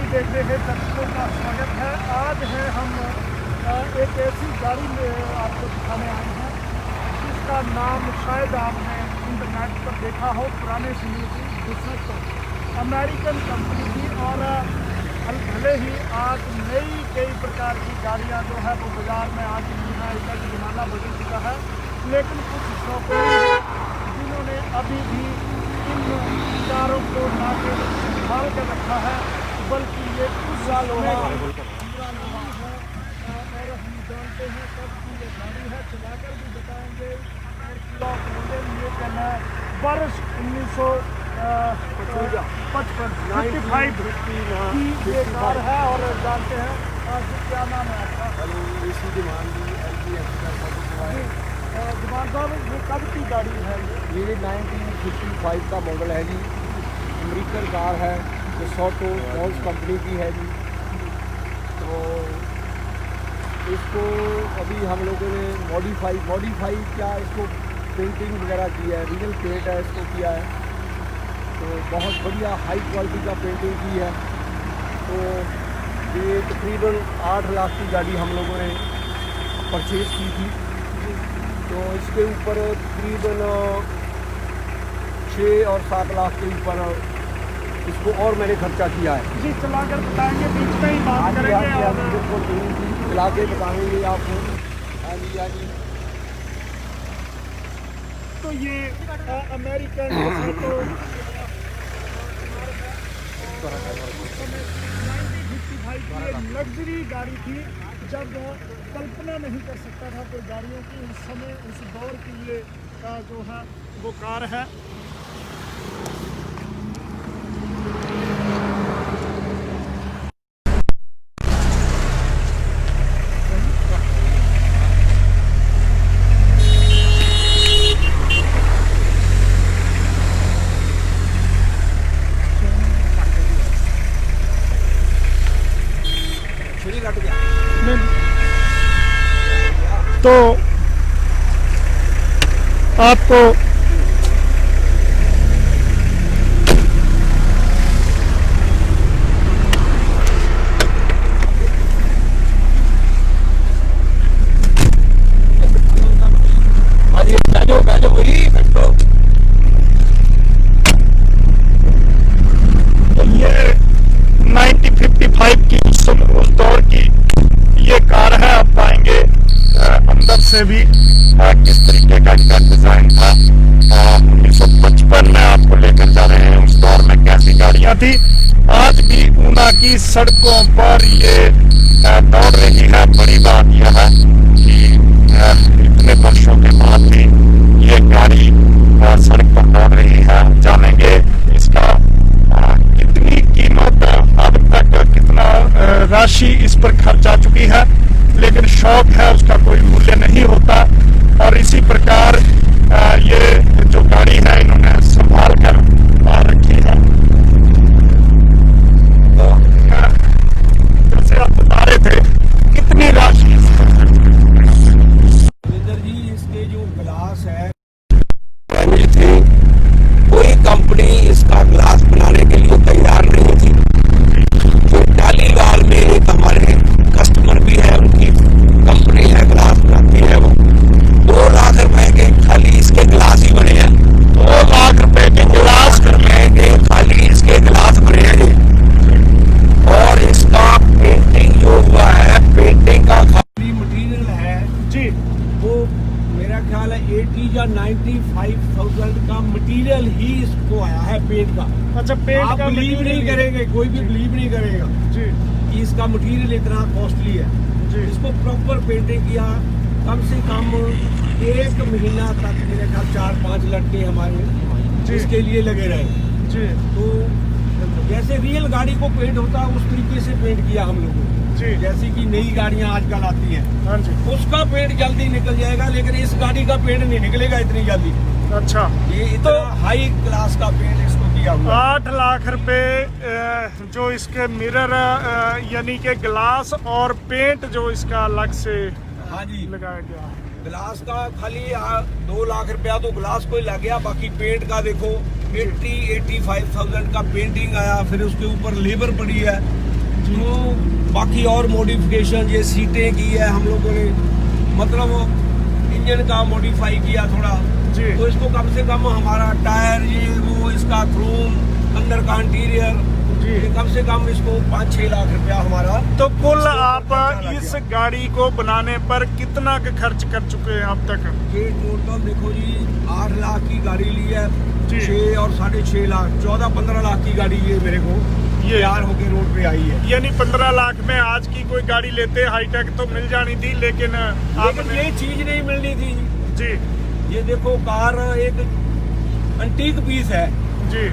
देखने के दर्शकों का स्वागत है। आज है हम एक ऐसी गाड़ी में आपको दिखाने आए हैं जिसका नाम शायद आपने इंटरनेट पर देखा हो। पुराने समय की बुसेट अमेरिकन कंपनी की, और भले ही आज नई कई प्रकार की गाड़ियां जो है वो बाज़ार में आ चुकी हैं, इसका ज़माना बदल चुका है, लेकिन कुछ शौकीन जिन्होंने अभी भी इन कारों को ना केवल संभाल कर रखा है बल्कि ये कुछ सालों में 15 नहीं है। और हम जानते हैं कब की ये गाड़ी है, चलाकर भी बताएंगे। और मॉडल ये कहना है वर्ष 1955 की ये कार है। और जानते हैं आज क्या नाम है आपका? जुमान साहब, ये कब की गाड़ी है? ये 1955 का मॉडल है जी। अमेरिकन कार है, जो सोटो मॉल्स कंपनी की है जी। तो इसको अभी हम लोगों ने मॉडिफाई क्या, इसको पेंटिंग वगैरह की है, रीजनल पेंट है इसको किया है। तो बहुत बढ़िया हाई क्वालिटी का पेंटिंग की है। तो ये तकरीबन 8 लाख की गाड़ी हम लोगों ने परचेज़ की थी। तो इसके ऊपर तकरीबन 6 और 7 लाख के ऊपर इसको और मैंने खर्चा किया है जी। चलाकर बताएंगे, बीच में ही बात करेंगे, बिल्कुल चला के बताएंगे आपको। हाँ जी, हाँ जी। तो ये अमेरिकन तो 1955 की लग्जरी गाड़ी थी, जब कल्पना नहीं कर सकता था कोई गाड़ियों की। उस समय उस दौर की ये जो है वो कार है। तो आपको ये 1955 की उस दौर की ये कार है। आप पाएंगे अंदर से भी किस तरीके का इनका डिजाइन था। 1955 में आपको लेकर जा रहे हैं। उस दौर में कैसी गाड़ियां थी। आज भी ऊना की सड़कों पर ये दौड़ रही है। बड़ी बात यह है कि इतने वर्षों के बाद भी ये गाड़ी सड़क पर दौड़ रही है। जानेंगे इसका कितनी कीमत, अब तक कितना राशि इस पर खर्च आ चुकी है, लेकिन शौक है उसका कोई मूल्य नहीं होता। और इसी प्रकार ये जो गाड़ी है इन्होंने संभाल कर रखी है। जैसे आप बता रहे थे कितनी राशि जी इसके जो ग्लास है थी, कोई कंपनी इसका ग्लास बनाने के लिए तैयार नहीं थी। जो टालीवाल में एक हमारे कस्टमर भी है, उनकी कंपनी है, ग्लास बनाती है, वो 2 लाख रुपए के खाली इसके ग्लास ही बने हैं। 2 लाख रुपए के ग्लास के खाली इसके ग्लास बने हैं। और इसका पेंटिंग जो हुआ है, पेंटिंग का खाली मटेरियल है जी, वो मेरा ख्याल है 80 या 95,000 का मटेरियल ही इसको आया है पेंट का। अच्छा, पेंट आप का बिलीव नहीं करेंगे, कोई भी बिलीव नहीं करेगा जी कि इसका मटेरियल इतना कॉस्टली है जी। इसको प्रॉपर पेंटिंग किया, कम से कम 1 महीना तक मेरे ख्याल 4-5 लड़के हमारे इसके लिए लगे रहे जी। तो जैसे रियल नॉर्मल गाड़ी को पेंट होता है उस तरीके से पेंट किया हम लोगों ने जी। जैसे कि नई गाड़ियां आजकल आती हैं, हाँ जी। उसका पेंट जल्दी निकल जाएगा, लेकिन इस गाड़ी का पेंट नहीं निकलेगा इतनी जल्दी। अच्छा, ये इतना हाई क्लास का पेंट इसको किया हुआ है। 8 लाख रुपए जो इसके मिरर यानी कि ग्लास और पेंट जो इसका अलग से हाँ जी, लगाया गया। ग्लास का खाली 2 लाख रुपया तो ग्लास को ही लग गया, बाकी पेंट का देखो 80-85,000 का पेंटिंग आया, फिर उसके ऊपर लेबर पड़ी है, तो बाकी और मॉडिफिकेशन ये सीटें की है हम लोगों ने, मतलब इंजन का मॉडिफाई किया थोड़ा जी। तो इसको कम से कम हमारा टायर ये वो इसका क्रोम अंदर का इंटीरियर जी। ये कम से कम इसको 5-6 लाख रुपया हमारा। तो कुल इसको आप खर्चा लग इस गया। गाड़ी को बनाने पर कितना का खर्च कर चुके हैं अब तक? ये टोटल देखो जी 8 लाख की गाड़ी ली है, जी। 6 और 6.5 लाख 14-15 लाख की गाड़ी ये मेरे को ये तैयार होके रोड पे आई है। यानी 15 लाख में आज की कोई गाड़ी लेते हाईटेक तो मिल जानी थी, लेकिन लेकिन आपने ये चीज नहीं मिलनी थी जी ये देखो कार एक अंटीक पीस है, जी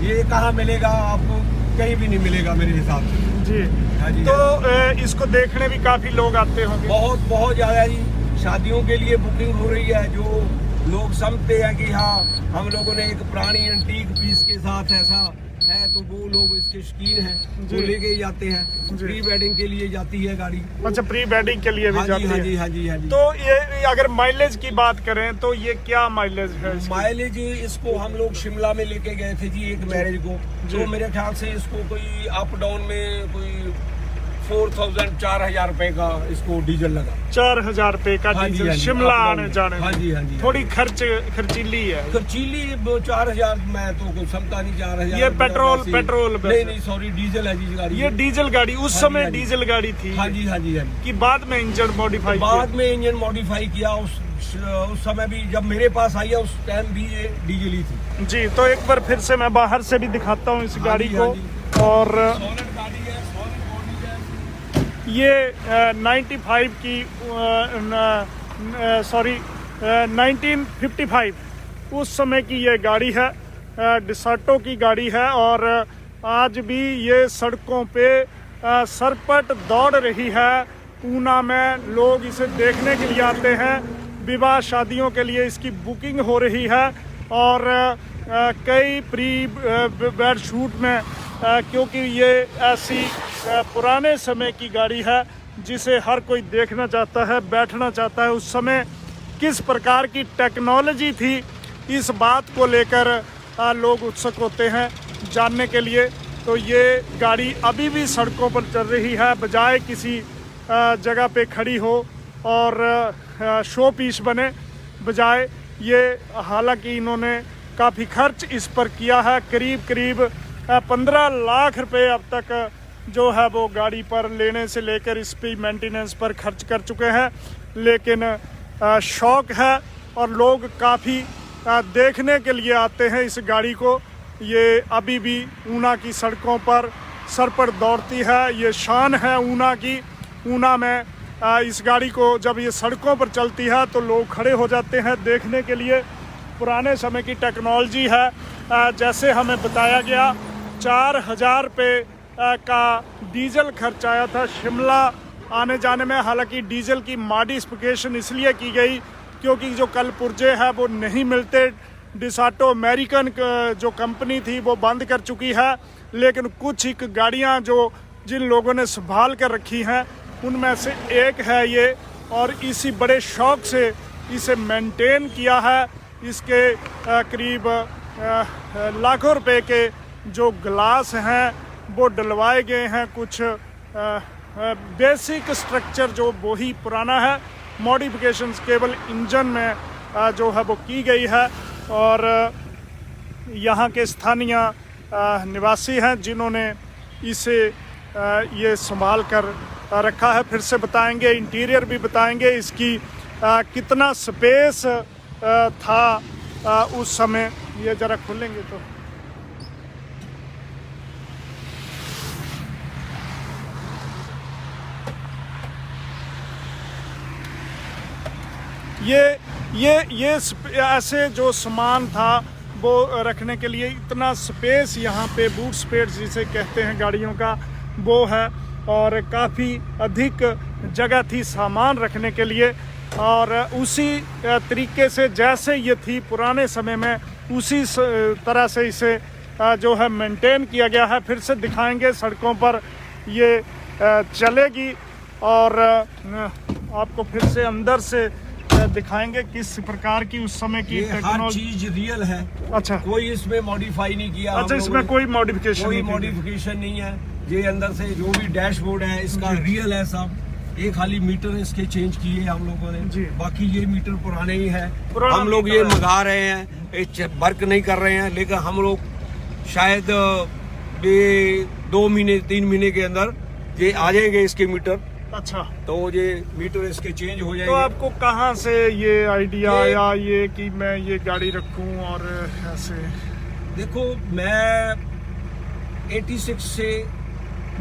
ये कहाँ मिलेगा आपको, कहीं भी नहीं मिलेगा मेरे हिसाब से। जी। हाँ जी, तो इसको देखने भी काफी लोग आते होंगे। बहुत बहुत ज्यादा जी, शादियों के लिए बुकिंग हो रही है, जो लोग समझते हैं कि हाँ हम लोगों ने एक पुरानी एंटीक पीस के साथ ऐसा है, तो वो लोग इसके शौकीन हैं, जी। वो लेके ही जाते हैं। जी। प्री वेडिंग के लिए जाती है गाड़ी। अच्छा, प्री वेडिंग के लिए भी हाँ जाती जी, हाँ है। जी, हाँ जी, हाँ जी। तो ये अगर माइलेज की बात करें तो ये क्या माइलेज है इसकी? माइलेज इसको हम लोग शिमला में लेके गए थे जी एक मैरिज को, जी। तो मेरे ख्याल से इसको कोई अप डाउन में कोई 4,000-4,000 रुपए का इसको डीजल लगा। 4,000 रुपए का हाँ जी, डीजल हाँ जी, शिमला up down आने में। जाने में। हाँ जी, हाँ जी, हाँ थोड़ी जी। खर्चीली है। खर्चीली 4,000 मैं तो कुछ समझता नहीं, 4,000 ये रुपया पेट्रोल वैसे- पेट्रोल नहीं नहीं सॉरी डीजल है जी गाड़ी। ये डीजल गाड़ी उस हाँ जी, समय हाँ जी। डीजल गाड़ी थी हाँ जी, हाँ जी, हाँ जी। कि बाद में इंजन मॉडिफाई बाद में इंजन मॉडिफाई किया, उस समय भी जब मेरे पास आई है उस टाइम भी ये डीजल ही थी। जी। तो एक बार फिर से मैं बाहर से भी दिखाता हूँ इस हाँ गाड़ी जी, को। हाँ जी। और सॉलिड गाड़ी है, सॉलिड बॉडी है। ये 95 की 1955 उस समय की ये गाड़ी है, डिसाटो की गाड़ी है, और आज भी ये सड़कों पे सरपट दौड़ रही है। ऊना में लोग इसे देखने के लिए आते हैं, विवाह शादियों के लिए इसकी बुकिंग हो रही है, और कई प्री वेड शूट में क्योंकि ये ऐसी पुराने समय की गाड़ी है जिसे हर कोई देखना चाहता है, बैठना चाहता है। उस समय किस प्रकार की टेक्नोलॉजी थी, इस बात को लेकर लोग उत्सुक होते हैं जानने के लिए। तो ये गाड़ी अभी भी सड़कों पर चल रही है, बजाय किसी जगह पे खड़ी हो और शो पीस बने, बजाय ये हालांकि इन्होंने काफ़ी खर्च इस पर किया है, करीब 15 लाख रुपए अब तक जो है वो गाड़ी पर लेने से लेकर इस पे मेंटेनेंस पर खर्च कर चुके हैं। लेकिन शौक है और लोग काफ़ी देखने के लिए आते हैं इस गाड़ी को। ये अभी भी ऊना की सड़कों पर सर पर दौड़ती है, ये शान है ऊना की। ऊना में इस गाड़ी को जब ये सड़कों पर चलती है तो लोग खड़े हो जाते हैं देखने के लिए। पुराने समय की टेक्नोलॉजी है, जैसे हमें बताया गया 4,000 रुपये का डीजल खर्च आया था शिमला आने जाने में। हालांकि डीजल की मॉडिफिकेशन इसलिए की गई क्योंकि जो कल पुर्जे हैं वो नहीं मिलते। डिसाटो अमेरिकन जो कंपनी थी वो बंद कर चुकी है, लेकिन कुछ एक गाड़ियां जो जिन लोगों ने संभाल कर रखी हैं उनमें से एक है ये, और इसी बड़े शौक से इसे मेंटेन किया है। इसके करीब लाखों रुपए के जो ग्लास हैं वो डलवाए गए हैं। कुछ बेसिक स्ट्रक्चर जो वही पुराना है, मॉडिफिकेशंस केवल इंजन में जो है वो की गई है। और यहाँ के स्थानीय निवासी हैं जिन्होंने इसे ये संभाल कर रखा है। फिर से बताएंगे, इंटीरियर भी बताएंगे, इसकी कितना स्पेस था उस समय। ये ज़रा खोलेंगे तो ये ऐसे जो सामान था वो रखने के लिए इतना स्पेस यहाँ पे बूट स्पेस जिसे कहते हैं गाड़ियों का वो है, और काफ़ी अधिक जगह थी सामान रखने के लिए। और उसी तरीके से जैसे ये थी पुराने समय में उसी तरह से इसे जो है मेंटेन किया गया है। फिर से दिखाएंगे सड़कों पर ये चलेगी और आपको फिर से अंदर से दिखाएंगे किस प्रकार की उस समय की हर चीज रियल है। अच्छा, कोई इसमें मॉडिफाई नहीं किया। अच्छा, इसमें कोई मॉडिफिकेशन नहीं है। ये अंदर से जो भी डैशबोर्ड है इसका रियल है सब। ये खाली मीटर इसके चेंज किए हम लोगों ने, बाकी ये मीटर पुराने ही है। हम लोग ये मंगा रहे हैं, वर्क नहीं कर रहे हैं, लेकिन हम लोग शायद 2 महीने 3 महीने के अंदर ये आ जाएंगे इसके मीटर। अच्छा, तो ये मीटर इसके चेंज हो जाएंगे। तो आपको कहाँ से ये आइडिया आया ये कि मैं ये गाड़ी रखूं? और ऐसे देखो, मैं 86 से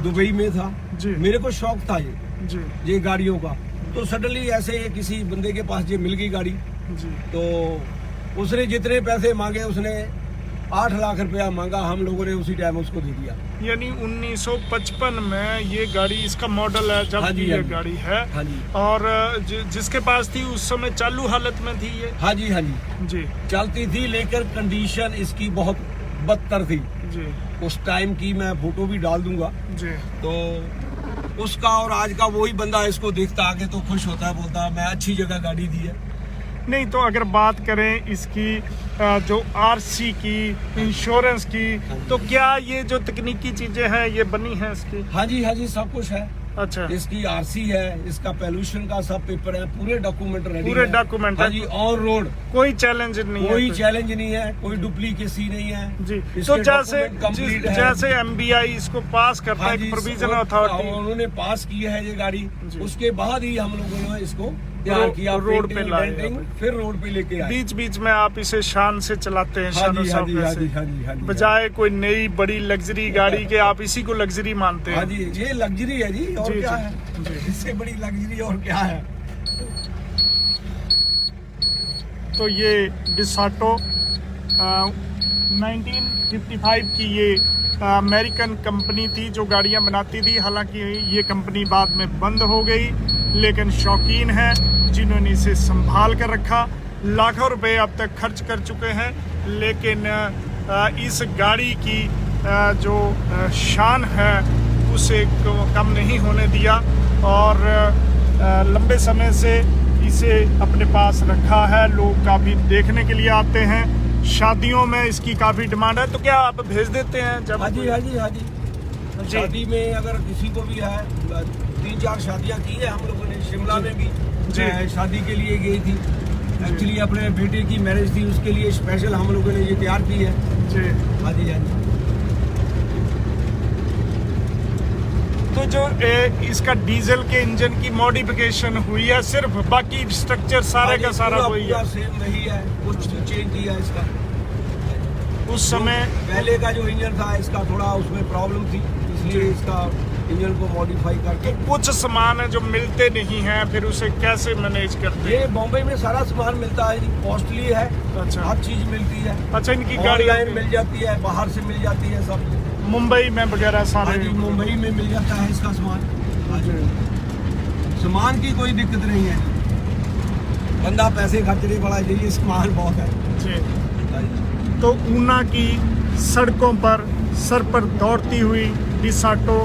दुबई में था जी, मेरे को शौक था ये गाड़ियों का। तो सडनली ऐसे किसी बंदे के पास ये मिल गई गाड़ी जी, तो उसने जितने पैसे मांगे उसने 8 लाख रुपया मांगा, हम लोगों ने उसी टाइम उसको दे दिया। यानी 1955 में ये गाड़ी, इसका मॉडल है जब ये गाड़ी है। हाँ जी। और जिसके पास थी उस समय चालू हालत में थी ये? हाँ जी जी, चलती थी, लेकिन कंडीशन इसकी बहुत बदतर थी जी। उस टाइम की। मैं फोटो भी डाल दूंगा जी। तो उसका और आज का वही बंदा इसको देखता आगे तो खुश होता है, बोलता मैं अच्छी जगह गाड़ी दी है। नहीं तो अगर बात करें इसकी जो आरसी की, इंश्योरेंस की, तो क्या ये जो तकनीकी चीजें हैं ये बनी हैं इसकी? हाँ जी सब कुछ है। अच्छा, इसकी आरसी है, इसका पोल्यूशन का सब पेपर है, पूरे डॉक्यूमेंट रेडी, पूरे डॉक्यूमेंट है जी। ऑन रोड कोई चैलेंज नहीं है, कोई चैलेंज नहीं है, कोई डुप्लीकेसी नहीं है जी। इसके तो जैसे कंप्लीट है। जैसे MBI इसको पास करता है, प्रोविजन अथॉरिटी, उन्होंने पास की है ये गाड़ी, उसके बाद ही हम लोगों ने इसको तैयार किया, रोड पे लाए, फिर रोड पे लेके आए। बीच बीच में आप इसे शान से चलाते हैं, बजाय कोई नई बड़ी लग्जरी गाड़ी के आप इसी को लग्जरी मानते हैं। हाँ जी, ये लग्जरी है जी, और क्या है इससे बड़ी लग्जरी और क्या है। तो ये डिसाटो 1955 की ये अमेरिकन कंपनी थी जो गाड़ियां बनाती थी। हालांकि ये कंपनी बाद में बंद हो गई, लेकिन शौकीन हैं जिन्होंने इसे संभाल कर रखा। लाखों रुपए अब तक खर्च कर चुके हैं, लेकिन इस गाड़ी की जो शान है उसे कम नहीं होने दिया और लंबे समय से इसे अपने पास रखा है। लोग काफ़ी देखने के लिए आते हैं, शादियों में इसकी काफ़ी डिमांड है। तो क्या आप भेज देते हैं जब? हाँ जी। शादी में अगर किसी को भी है, 3-4 शादियाँ की है हम लोगों ने। शिमला में भी शादी के लिए गई थी, एक्चुअली अपने बेटे की मैरिज थी, उसके लिए स्पेशल हम लोगों ने ये तैयार की है जी। हाँ जी। तो जो इसका डीजल के इंजन की मॉडिफिकेशन हुई है सिर्फ, बाकी स्ट्रक्चर सारे का सारा वही है, सेम वही है, कुछ चेंज किया इसका। उस समय पहले का जो इंजन था इसका थोड़ा उसमें प्रॉब्लम थी, इसलिए इसका इंजन को मॉडिफाई करके। तो कुछ सामान है जो मिलते नहीं हैं, फिर उसे कैसे मैनेज करते हैं? ये बॉम्बे में सारा सामान मिलता है, कॉस्टली है। अच्छा, हर चीज मिलती है। अच्छा, इनकी गाड़ियाँ मिल जाती है, बाहर से मिल जाती है सब, मुंबई में वगैरह सारे? मुंबई में मिल जाता है इसका सामान। सामान की कोई दिक्कत नहीं है, बंदा पैसे खर्चने वाला चाहिए, सामान बहुत है जी। तो ऊना की सड़कों पर सर पर दौड़ती हुई डिसाटो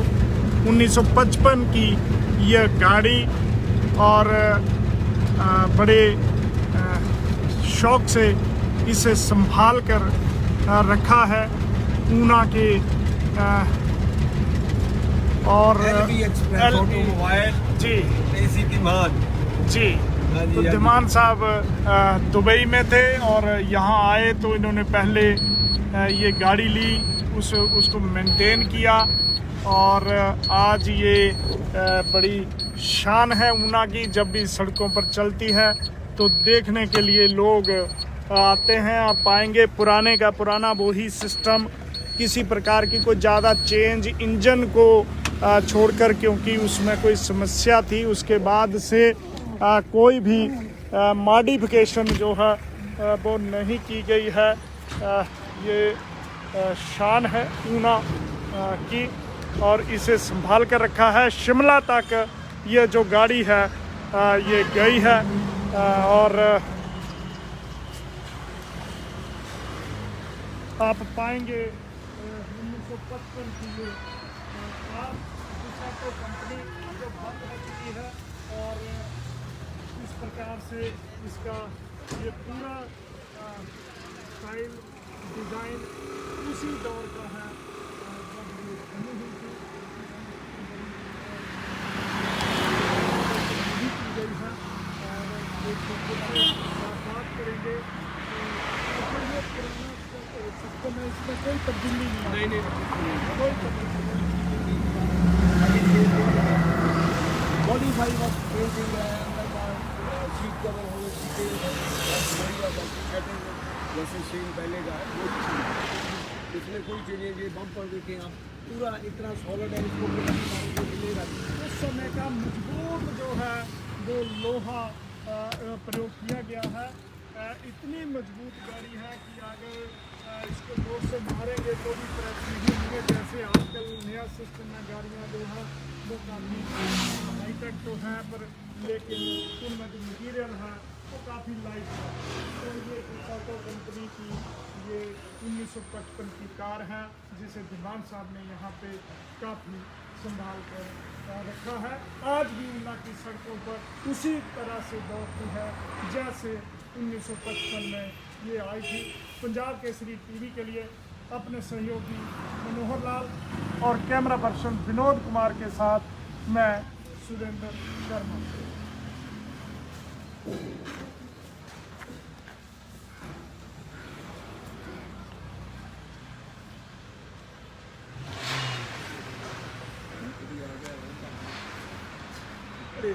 1955 की यह गाड़ी, और बड़े शौक से इसे संभाल कर रखा है ऊना के। और जी जी। तो धीमान साहब दुबई में थे और यहाँ आए तो इन्होंने पहले ये गाड़ी ली, उसको मेंटेन किया, और आज ये बड़ी शान है ऊना की। जब भी सड़कों पर चलती है तो देखने के लिए लोग आते हैं। आप पाएंगे पुराने का पुराना वही सिस्टम, किसी प्रकार की कोई ज़्यादा चेंज इंजन को छोड़कर, क्योंकि उसमें कोई समस्या थी। उसके बाद से कोई भी मॉडिफिकेशन जो है वो नहीं की गई है। ये शान है ऊना की, और इसे संभाल कर रखा है। शिमला तक ये जो गाड़ी है ये गई है, और आप पाएंगे 1955 की ये कार डिसाटो कंपनी जो बंद हो चुकी है, और इस प्रकार से इसका ये पूरा स्टाइल डिज़ाइन उसी दौर का है जब ये बनी हुई थी, की गई है। और एक बात करेंगे तो ये पुराना सिस्टम है, इसमें कोई तब्दीली नहीं कोई तब्दीली मॉडिफाई बस पेंटिंग है, सीट कवर हो गए, सीटें जैसे सीन पहले का है वो चीज़, इसमें कोई चीज़ें ये बम्पर देखें आप पूरा इतना सॉलिड है, इसको मिलेगा। उस समय का मजबूत जो है वो लोहा प्रयोग किया गया है। इतनी मजबूत गाड़ी है कि अगर इसको जोर से मारेंगे तो भी क्रैश नहीं होंगे। जैसे आजकल नया सिस्टम है, गाड़ियाँ जो है वो काफ़ी हाईटेक तो हैं, पर लेकिन उनमें जो मटीरियल है वो काफ़ी लाइट है। तो ये डिसाटो कंपनी की ये 1955 की कार है, जिसे दीवान साहब ने यहाँ पे काफ़ी संभाल कर रखा है। आज भी ऊना की सड़कों पर उसी तरह से दौड़ती है जैसे 1955 में ये आई थी। पंजाब केसरी टीवी के लिए अपने सहयोगी मनोहर लाल और कैमरा पर्सन विनोद कुमार के साथ मैं सुरेंद्र शर्मा। अरे